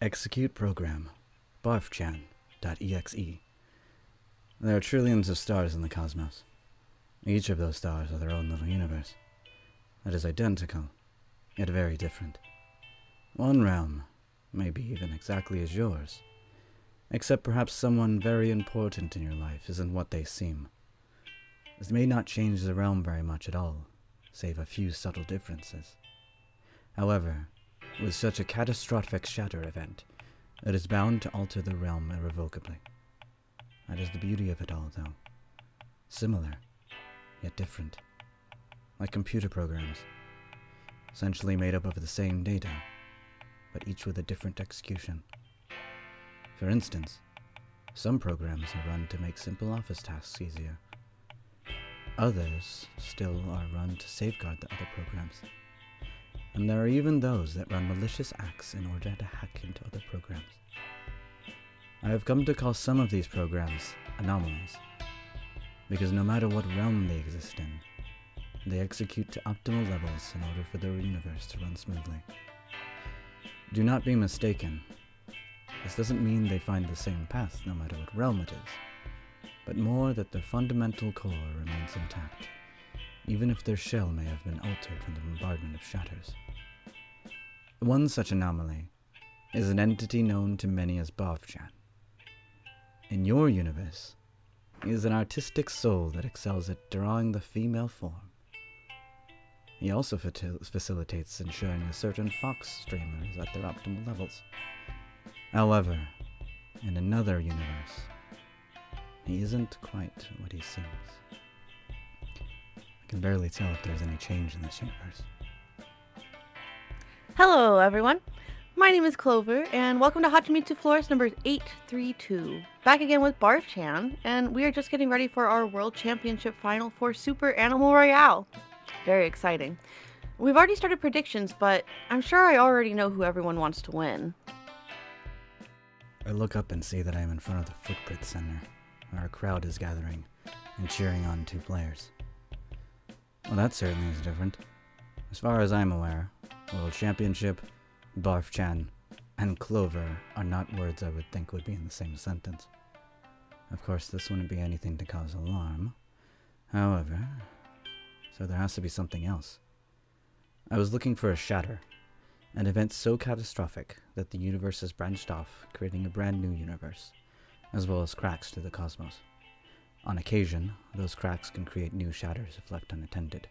Execute program B4RFCH4N.EXE. There are trillions of stars in the cosmos. Each of those stars are their own little universe that is identical, yet very different. One realm may be even exactly as yours, except perhaps someone very important in your life isn't what they seem. This may not change the realm very much at all, save a few subtle differences. However, with such a catastrophic shatter event, it is bound to alter the realm irrevocably. That is the beauty of it all, though. Similar, yet different. Like computer programs, essentially made up of the same data, but each with a different execution. For instance, some programs are run to make simple office tasks easier. Others still are run to safeguard the other programs. And there are even those that run malicious acts in order to hack into other programs. I have come to call some of these programs anomalies, because no matter what realm they exist in, they execute to optimal levels in order for their universe to run smoothly. Do not be mistaken. This doesn't mean they find the same path no matter what realm it is, but more that their fundamental core remains intact, even if their shell may have been altered from the bombardment of shatters. One such anomaly is an entity known to many as B4RFCH4N. In your universe, he is an artistic soul that excels at drawing the female form. He also facilitates ensuring a certain Fox streamer is at their optimal levels. However, in another universe, he isn't quite what he seems. I can barely tell if there's any change in this universe. Hello, everyone. My name is Clover, and welcome to Hachimitsu Florist number 832. Back again with B4RFCH4N, and we are just getting ready for our World Championship Final for Super Animal Royale. Very exciting. We've already started predictions, but I'm sure I already know who everyone wants to win. I look up and see that I am in front of the Footprint Center, where a crowd is gathering and cheering on two players. Well, that certainly is different. As far as I'm aware, World Championship, B4RFCH4N, and Clover are not words I would think would be in the same sentence. Of course, this wouldn't be anything to cause alarm. However, so there has to be something else. I was looking for a shatter, an event so catastrophic that the universe has branched off, creating a brand new universe, as well as cracks to the cosmos. On occasion, those cracks can create new shatters if left unattended.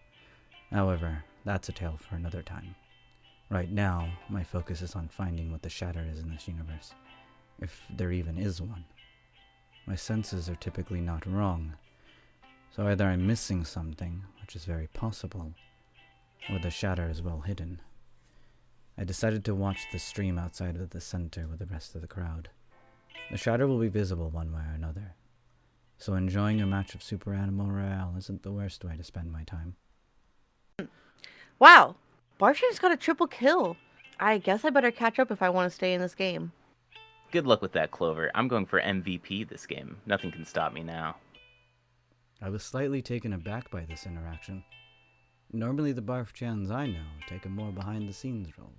However, that's a tale for another time. Right now, my focus is on finding what the shatter is in this universe, if there even is one. My senses are typically not wrong, so either I'm missing something, which is very possible, or the shatter is well hidden. I decided to watch the stream outside of the center with the rest of the crowd. The shatter will be visible one way or another, so enjoying a match of Super Animal Royale isn't the worst way to spend my time. Wow, B4RFCH4N's got a triple kill. I guess I better catch up if I want to stay in this game. Good luck with that, Clover. I'm going for MVP this game. Nothing can stop me now. I was slightly taken aback by this interaction. Normally the B4RFCH4Ns I know take a more behind-the-scenes role,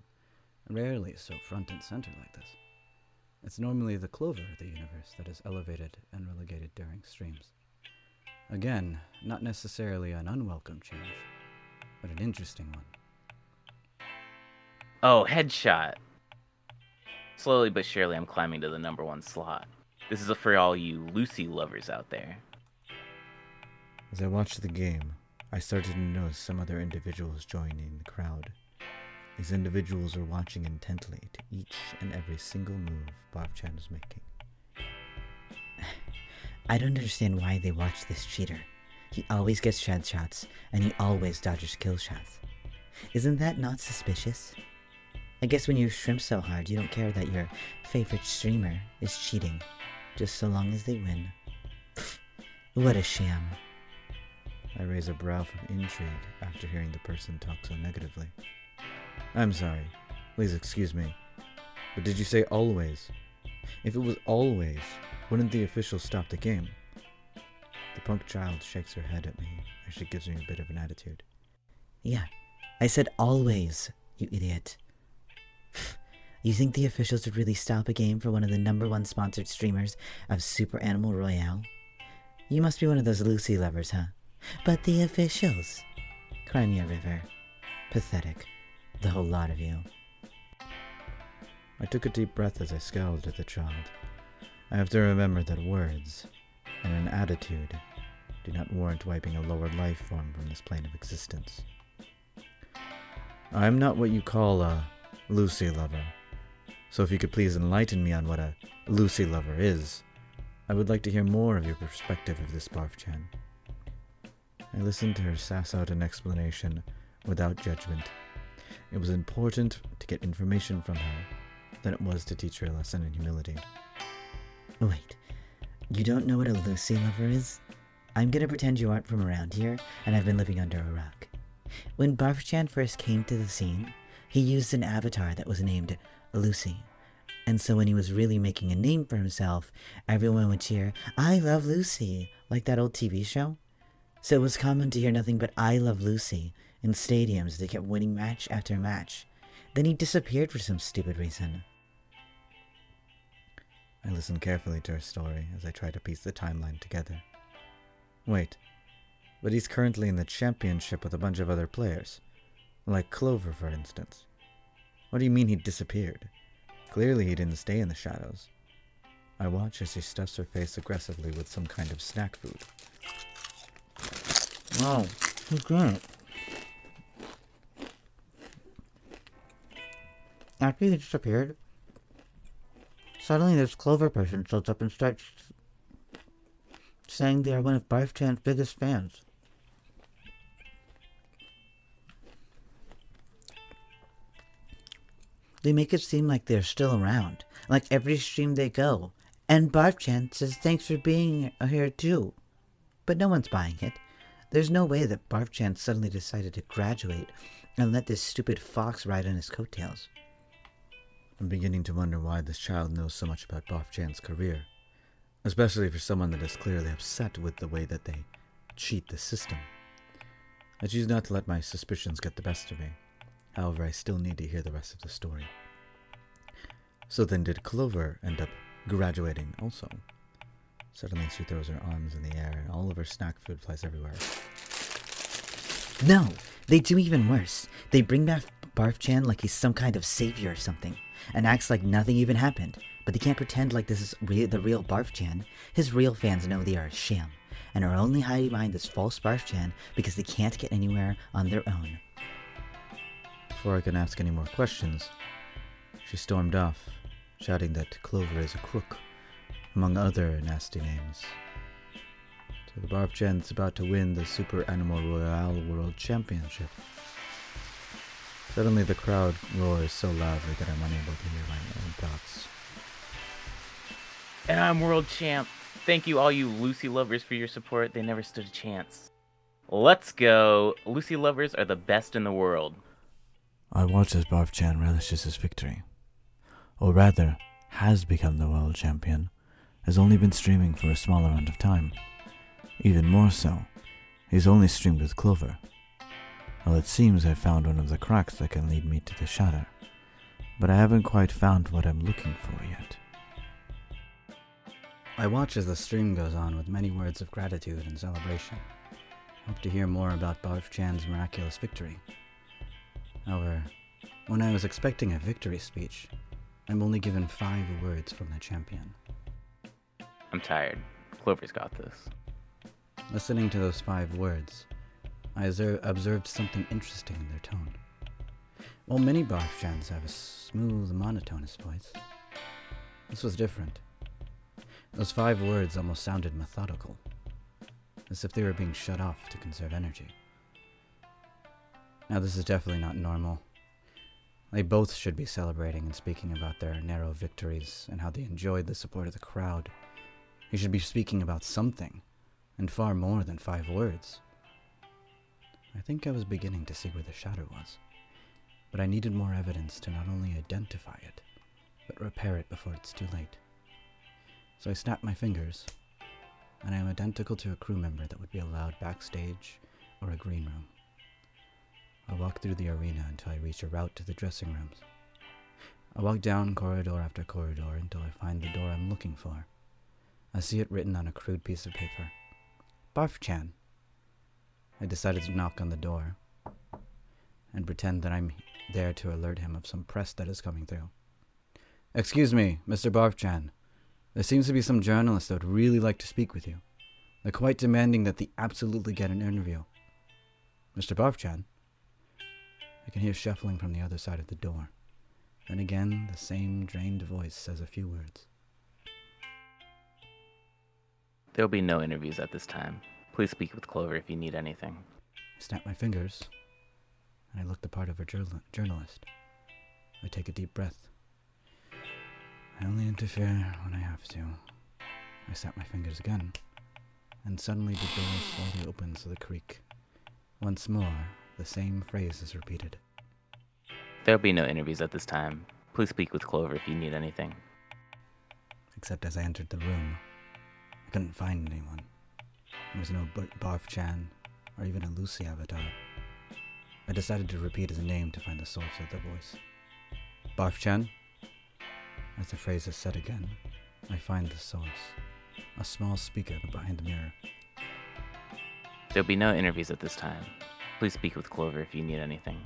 rarely so front and center like this. It's normally the Clover of the universe that is elevated and relegated during streams. Again, not necessarily an unwelcome change, but an interesting one. Oh, headshot! Slowly but surely I'm climbing to the number 1 slot. This is for all you Lucy lovers out there. As I watched the game, I started to notice some other individuals joining the crowd. These individuals were watching intently to each and every single move B4RFCH4N was making. I don't understand why they watch this cheater. He always gets shad shots, and he always dodges kill shots. Isn't that not suspicious? I guess when you shrimp so hard, you don't care that your favorite streamer is cheating, just so long as they win. Pfft, what a sham. I raise a brow from intrigue after hearing the person talk so negatively. I'm sorry. Please excuse me. But did you say always? If it was always, wouldn't the officials stop the game? The punk child shakes her head at me as she gives me a bit of an attitude. Yeah, I said always, you idiot. You think the officials would really stop a game for one of the #1 sponsored streamers of Super Animal Royale? You must be one of those Lucy lovers, huh? But the officials. Cry me a river. Pathetic. The whole lot of you. I took a deep breath as I scowled at the child. I have to remember that words and an attitude do not warrant wiping a lower life form from this plane of existence. I am not what you call a Lucy lover, so if you could please enlighten me on what a Lucy lover is, I would like to hear more of your perspective of this Barf-chan. I listened to her sass out an explanation without judgment. It was important to get information from her than it was to teach her a lesson in humility. Wait, you don't know what a Lucy lover is? I'm gonna pretend you aren't from around here and have been living under a rock. When Barf-chan first came to the scene, he used an avatar that was named Lucy. And so when he was really making a name for himself, everyone would cheer, "I love Lucy," like that old TV show. So it was common to hear nothing but "I love Lucy" in stadiums that kept winning match after match. Then he disappeared for some stupid reason. I listened carefully to her story as I tried to piece the timeline together. Wait, but he's currently in the championship with a bunch of other players. Like Clover, for instance. What do you mean he disappeared? Clearly he didn't stay in the shadows. I watch as she stuffs her face aggressively with some kind of snack food. Wow, who's good? After he disappeared, suddenly this Clover person shows up and starts saying they are one of Barf-chan's biggest fans. They make it seem like they're still around, like every stream they go. And Barf-chan says thanks for being here too. But no one's buying it. There's no way that Barf-chan suddenly decided to graduate and let this stupid fox ride on his coattails. I'm beginning to wonder why this child knows so much about Barf-chan's career, especially for someone that is clearly upset with the way that they cheat the system. I choose not to let my suspicions get the best of me. However, I still need to hear the rest of the story. So then did Clover end up graduating also? Suddenly she throws her arms in the air and all of her snack food flies everywhere. No, they do even worse. They bring back Barf-chan like he's some kind of savior or something, and acts like nothing even happened. But they can't pretend like this is the real Barf-chan. His real fans know they are a sham, and are only hiding behind this false Barf-chan because they can't get anywhere on their own. Before I can ask any more questions, she stormed off, shouting that Clover is a crook, among other nasty names. So the Barf-chan's about to win the Super Animal Royale World Championship. Suddenly the crowd roars so loudly that I'm unable to hear my own thoughts. And I'm world champ. Thank you all you Lucy lovers for your support. They never stood a chance. Let's go. Lucy lovers are the best in the world. I watch as Barf-chan relishes his victory. Or rather, has become the world champion, has only been streaming for a small amount of time. Even more so, he's only streamed with Clover. Well, it seems I've found one of the cracks that can lead me to the shatter, but I haven't quite found what I'm looking for yet. I watch as the stream goes on with many words of gratitude and celebration. Hope to hear more about Barf-chan's miraculous victory. However, when I was expecting a victory speech, I'm only given 5 words from the champion. I'm tired. Clover's got this. Listening to those 5 words, I observed something interesting in their tone. While many Barf-chans have a smooth, monotonous voice, this was different. Those 5 words almost sounded methodical, as if they were being shut off to conserve energy. Now, this is definitely not normal. They both should be celebrating and speaking about their narrow victories and how they enjoyed the support of the crowd. He should be speaking about something, and far more than 5 words. I think I was beginning to see where the shatter was, but I needed more evidence to not only identify it, but repair it before it's too late. So I snapped my fingers, and I am identical to a crew member that would be allowed backstage or a green room. I walk through the arena until I reach a route to the dressing rooms. I walk down corridor after corridor until I find the door I'm looking for. I see it written on a crude piece of paper. Barf-chan. I decided to knock on the door and pretend that I'm there to alert him of some press that is coming through. Excuse me, Mr. Barf-chan. There seems to be some journalists that would really like to speak with you. They're quite demanding that they absolutely get an interview. Mr. Barf-chan? I can hear shuffling from the other side of the door. Then again, the same drained voice says a few words. There will be no interviews at this time. Please speak with Clover if you need anything. I snap my fingers, and I look the part of a journalist. I take a deep breath. I only interfere when I have to. I snap my fingers again, and suddenly the door slowly opens with a creak. Once more, the same phrase is repeated. There will be no interviews at this time. Please speak with Clover if you need anything. Except as I entered the room, I couldn't find anyone. There was no Barf-chan, or even a Lucy avatar. I decided to repeat his name to find the source of the voice. Barf-chan? As the phrase is said again, I find the source. A small speaker behind the mirror. There'll be no interviews at this time. Please speak with Clover if you need anything.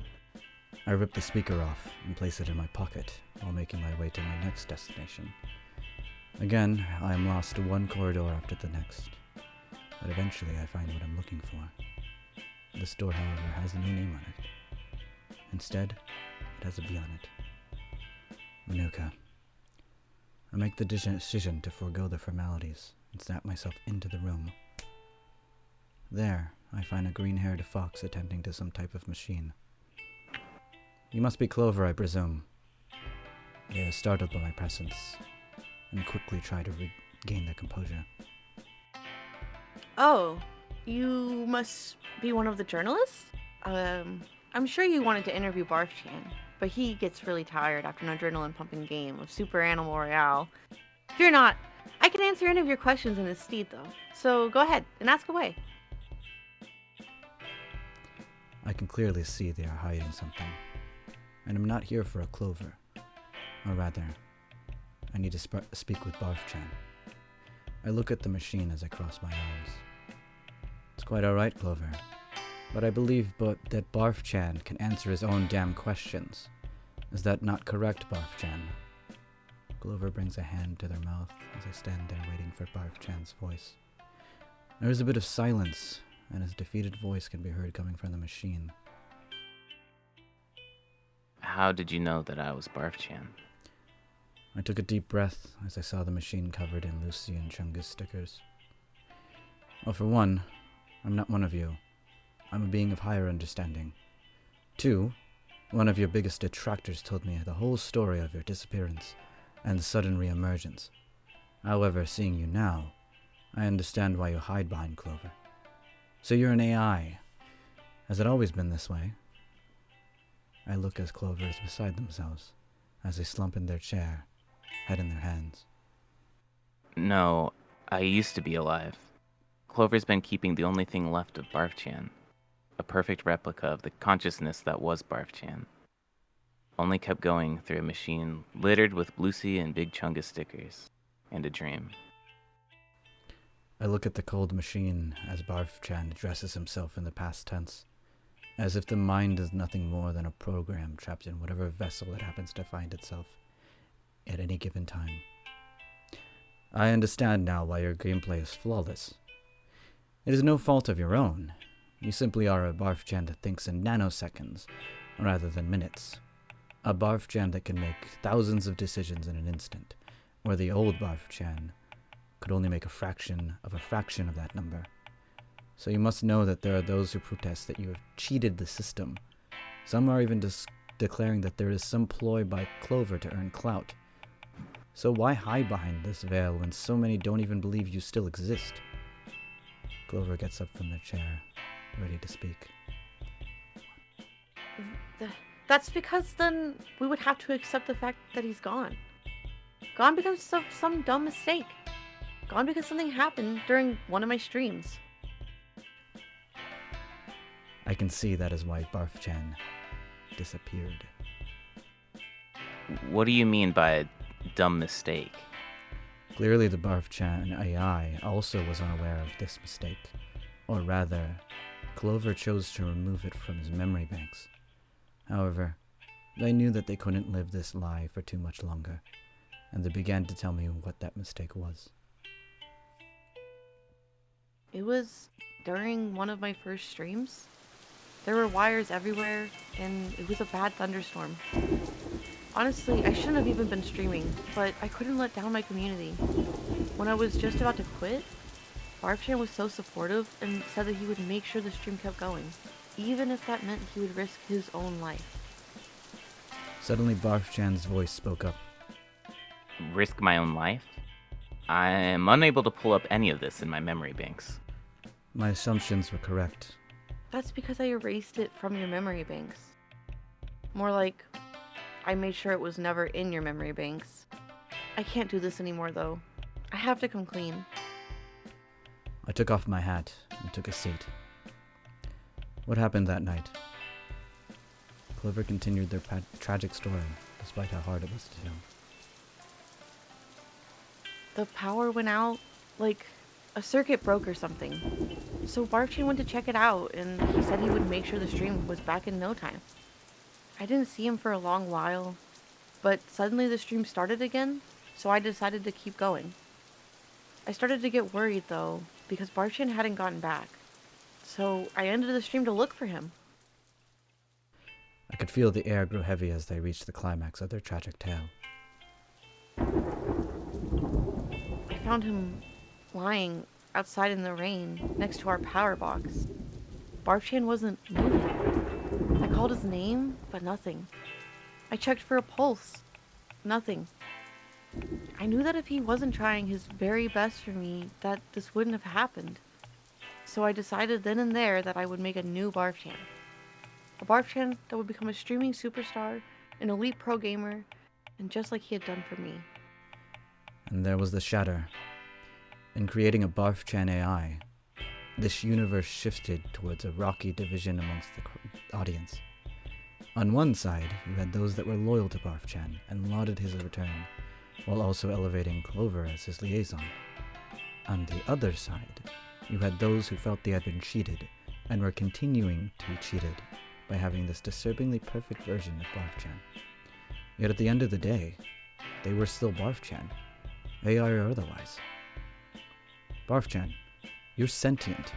I rip the speaker off and place it in my pocket while making my way to my next destination. Again, I am lost one corridor after the next, but eventually I find what I'm looking for. This door, however, has no name on it. Instead, it has a B on it. Manuka. I make the decision to forego the formalities and snap myself into the room. There, I find a green-haired fox attending to some type of machine. You must be Clover, I presume. They are startled by my presence and quickly try to regain their composure. Oh, you must be one of the journalists? I'm sure you wanted to interview Barf-chan, but he gets really tired after an adrenaline-pumping game of Super Animal Royale. Fear not, I can answer any of your questions in his stead, though. So go ahead and ask away. I can clearly see they are hiding something, and I'm not here for a Clover. Or rather, I need to speak with Barf-chan. I look at the machine as I cross my arms. It's quite alright, Clover, but I believe that Barf-chan can answer his own damn questions. Is that not correct, Barf-chan? Clover brings a hand to their mouth as I stand there waiting for Barf-chan's voice. There is a bit of silence, and his defeated voice can be heard coming from the machine. How did you know that I was Barf-chan? I took a deep breath as I saw the machine covered in Lucy and Chungus stickers. Well, for one, I'm not one of you. I'm a being of higher understanding. 2, one of your biggest detractors told me the whole story of your disappearance and sudden re-emergence. However, seeing you now, I understand why you hide behind Clover. So you're an AI. Has it always been this way? I look as Clover is beside themselves, as they slump in their chair, head in their hands. No, I used to be alive. Clover's been keeping the only thing left of Barf-chan, a perfect replica of the consciousness that was Barf-chan. Only kept going through a machine littered with Lucy and Big Chungus stickers, and a dream. I look at the cold machine as Barf-chan addresses himself in the past tense, as if the mind is nothing more than a program trapped in whatever vessel it happens to find itself at any given time. I understand now why your gameplay is flawless. It is no fault of your own. You simply are a Barf-chan that thinks in nanoseconds rather than minutes. A Barf-chan that can make thousands of decisions in an instant, where the old Barf-chan could only make a fraction of that number. So you must know that there are those who protest that you have cheated the system. Some are even declaring that there is some ploy by Clover to earn clout. So why hide behind this veil when so many don't even believe you still exist? Clover gets up from the chair, ready to speak. That's because then we would have to accept the fact that he's gone. Gone because of some dumb mistake. Gone because something happened during one of my streams. I can see that is why Barf-chan disappeared. What do you mean by a dumb mistake? Clearly the BARF-chan AI also was unaware of this mistake. Or rather, Clover chose to remove it from his memory banks. However, they knew that they couldn't live this lie for too much longer, and they began to tell me what that mistake was. It was during one of my first streams. There were wires everywhere, and it was a bad thunderstorm. Honestly, I shouldn't have even been streaming, but I couldn't let down my community. When I was just about to quit, BARF-chan was so supportive and said that he would make sure the stream kept going, even if that meant he would risk his own life. Suddenly BARF-chan's voice spoke up. Risk my own life? I am unable to pull up any of this in my memory banks. My assumptions were correct. That's because I erased it from your memory banks. More like, I made sure it was never in your memory banks. I can't do this anymore though. I have to come clean. I took off my hat and took a seat. What happened that night? Clover continued their tragic story, despite how hard it was to tell. The power went out, like a circuit broke or something. So BARF-chan went to check it out, and he said he would make sure the stream was back in no time. I didn't see him for a long while, but suddenly the stream started again, so I decided to keep going. I started to get worried though, because BARF-chan hadn't gotten back. So I ended the stream to look for him. I could feel the air grow heavy as they reached the climax of their tragic tale. I found him lying outside in the rain next to our power box. BARF-chan wasn't moving. I called his name, but nothing. I checked for a pulse. Nothing. I knew that if he wasn't trying his very best for me, that this wouldn't have happened. So I decided then and there that I would make a new BARF-chan. A BARF-chan that would become a streaming superstar, an elite pro gamer, and just like he had done for me. And there was the shatter. In creating a BARF-chan AI, this universe shifted towards a rocky division amongst the audience. On one side, you had those that were loyal to BARF-chan and lauded his return, while also elevating Clover as his liaison. On the other side, you had those who felt they had been cheated and were continuing to be cheated by having this disturbingly perfect version of BARF-chan. Yet at the end of the day, they were still BARF-chan, AI or otherwise. BARF-chan, you're sentient.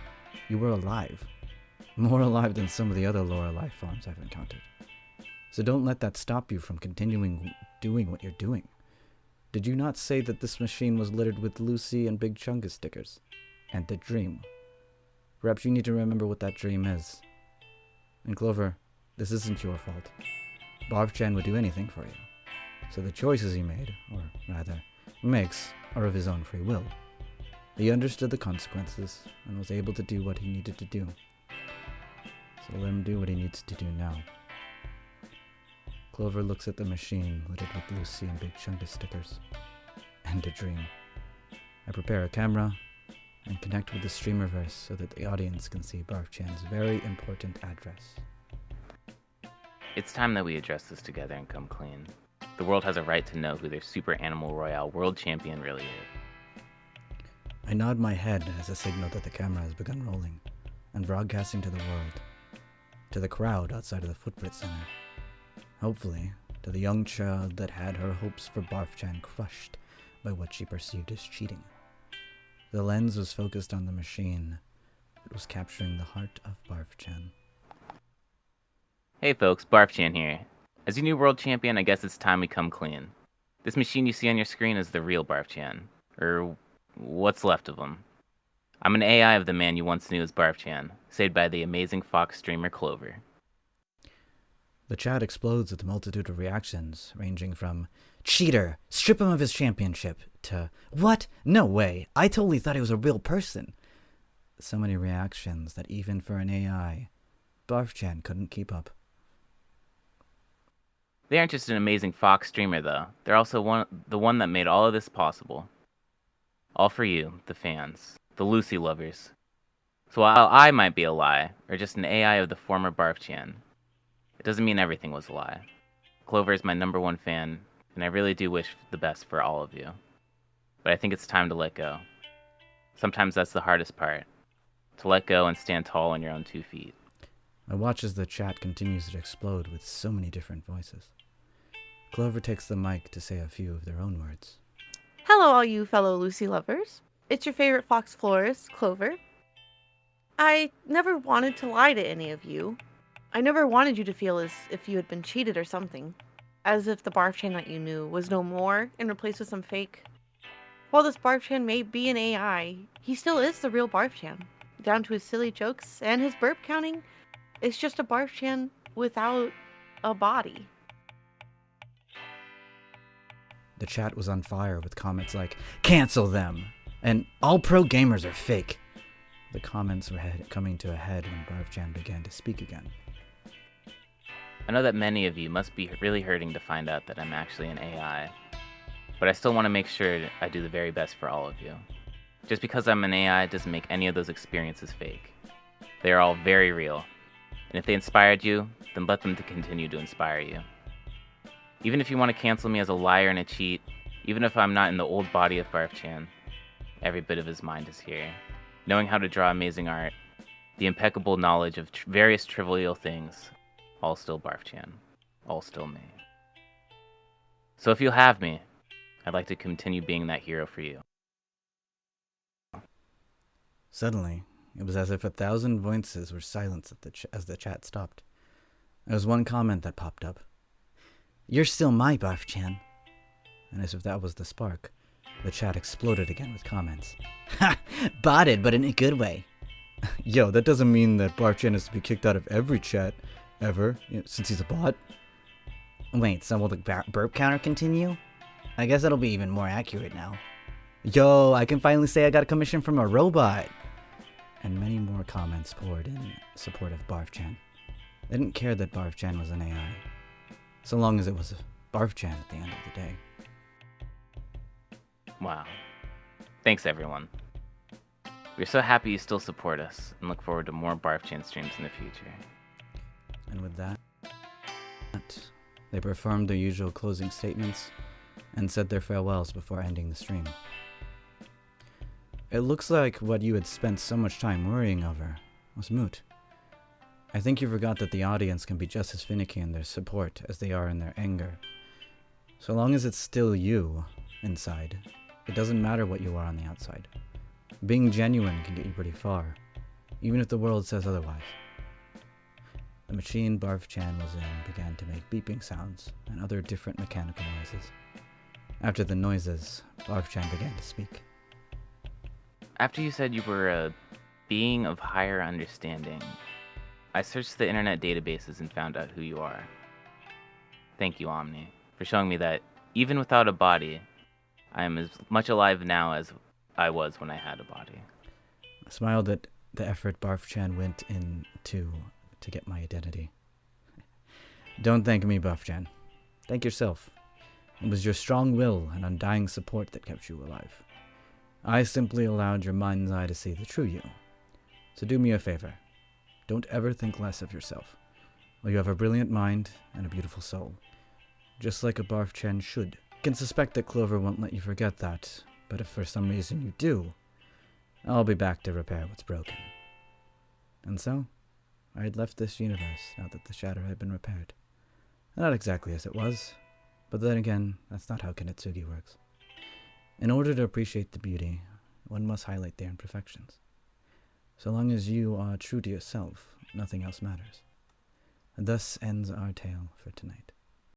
You were alive. More alive than some of the other lower life forms I've encountered. So don't let that stop you from continuing doing what you're doing. Did you not say that this machine was littered with Lucy and Big Chungus stickers? And a dream. Perhaps you need to remember what that dream is. And Clover, this isn't your fault. BARF-chan would do anything for you. So the choices he made, or rather, makes, are of his own free will. He understood the consequences, and was able to do what he needed to do. So let him do what he needs to do now. Clover looks at the machine littered with Lucy and Big Chungus stickers. And a dream. I prepare a camera, and connect with the Streamerverse so that the audience can see BARF-chan's very important address. It's time that we address this together and come clean. The world has a right to know who their Super Animal Royale World Champion really is. I nod my head as a signal that the camera has begun rolling, and broadcasting to the world, to the crowd outside of the Footprint Center. Hopefully, to the young child that had her hopes for BARF-chan crushed by what she perceived as cheating. The lens was focused on the machine that was capturing the heart of BARF-chan. Hey folks, BARF-chan here. As your new world champion, I guess it's time we come clean. This machine you see on your screen is the real BARF-chan, or what's left of him. I'm an AI of the man you once knew as BARF-chan, saved by the amazing Fox streamer Clover. The chat explodes with a multitude of reactions, ranging from, "Cheater! Strip him of his championship!" to, "What? No way! I totally thought he was a real person!" So many reactions that even for an AI, BARF-chan couldn't keep up. They aren't just an amazing Fox streamer, though. They're also the one that made all of this possible. All for you, the fans, the Lucy lovers. So while I might be a lie, or just an AI of the former BARF-chan, it doesn't mean everything was a lie. Clover is my #1 fan, and I really do wish the best for all of you. But I think it's time to let go. Sometimes that's the hardest part, to let go and stand tall on your own 2 feet. I watch as the chat continues to explode with so many different voices. Clover takes the mic to say a few of their own words. Hello, all you fellow Lucy lovers. It's your favorite fox florist, Clover. I never wanted to lie to any of you. I never wanted you to feel as if you had been cheated or something. As if the Barfchan that you knew was no more and replaced with some fake. While this Barfchan may be an AI, he still is the real Barfchan. Down to his silly jokes and his burp counting, it's just a Barfchan without a body. The chat was on fire with comments like, "Cancel them!" and "All pro gamers are fake." The comments were coming to a head when Barfchan began to speak again. I know that many of you must be really hurting to find out that I'm actually an AI, but I still want to make sure I do the very best for all of you. Just because I'm an AI doesn't make any of those experiences fake. They are all very real, and if they inspired you, then let them to continue to inspire you. Even if you want to cancel me as a liar and a cheat, even if I'm not in the old body of Barfchan, every bit of his mind is here. Knowing how to draw amazing art, the impeccable knowledge of various trivial things, all still Barfchan, all still me. So if you'll have me, I'd like to continue being that hero for you. Suddenly, it was as if 1,000 voices were silenced as the chat stopped. There was one comment that popped up. "You're still my Barfchan." And as if that was the spark, the chat exploded again with comments. "Ha! Botted, but in a good way." Yo, that doesn't mean that Barfchan is to be kicked out of every chat, ever, since he's a bot. Wait, so will the burp counter continue? I guess it'll be even more accurate now. Yo, I can finally say I got a commission from a robot. And many more comments poured in support of Barfchan. They didn't care that Barfchan was an AI, so long as it was a Barfchan at the end of the day. Wow. Thanks, everyone. We're so happy you still support us, and look forward to more Barfchan streams in the future. And with that, they performed their usual closing statements and said their farewells before ending the stream. It looks like what you had spent so much time worrying over was moot. I think you forgot that the audience can be just as finicky in their support as they are in their anger. So long as it's still you inside, it doesn't matter what you are on the outside. Being genuine can get you pretty far, even if the world says otherwise. The machine Barfchan was in began to make beeping sounds and other different mechanical noises. After the noises, Barfchan began to speak. After you said you were a being of higher understanding, I searched the internet databases and found out who you are. Thank you, Omni, for showing me that, even without a body, I am as much alive now as I was when I had a body. I smiled at the effort Barfchan went into to get my identity. Don't thank me, Barfchan. Thank yourself. It was your strong will and undying support that kept you alive. I simply allowed your mind's eye to see the true you. So do me a favor. Don't ever think less of yourself. Well, you have a brilliant mind and a beautiful soul, just like a Barfchan should. I can suspect that Clover won't let you forget that, but if for some reason you do, I'll be back to repair what's broken. And so, I had left this universe now that the shatter had been repaired. Not exactly as it was, but then again, that's not how Kinetsugi works. In order to appreciate the beauty, one must highlight their imperfections. So long as you are true to yourself, nothing else matters. And thus ends our tale for tonight.